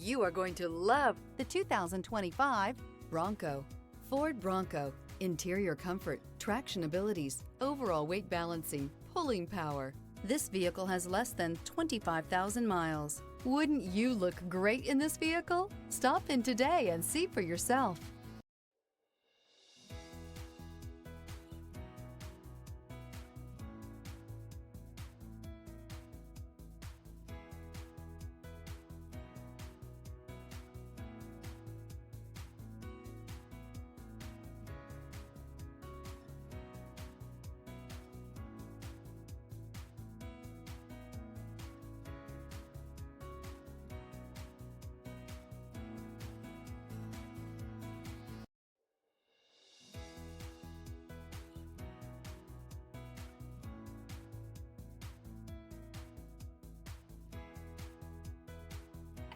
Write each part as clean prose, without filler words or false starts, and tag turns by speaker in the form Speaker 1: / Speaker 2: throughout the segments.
Speaker 1: You are going to love the 2025 Bronco. Ford Bronco. Interior comfort, traction abilities, overall weight balancing, pulling power. This vehicle has less than 25,000 miles. Wouldn't you look great in this vehicle? Stop in today and see for yourself.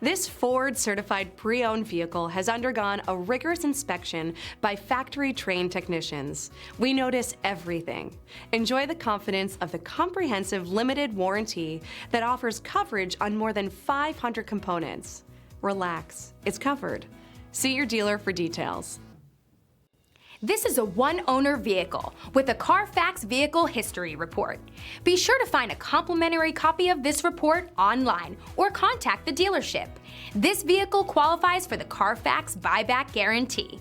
Speaker 2: This Ford-certified pre-owned vehicle has undergone a rigorous inspection by factory-trained technicians. We notice everything. Enjoy the confidence of the comprehensive limited warranty that offers coverage on more than 500 components. Relax, it's covered. See your dealer for details.
Speaker 3: This is a one-owner vehicle with a Carfax Vehicle History Report. Be sure to find a complimentary copy of this report online or contact the dealership. This vehicle qualifies for the Carfax Buyback Guarantee.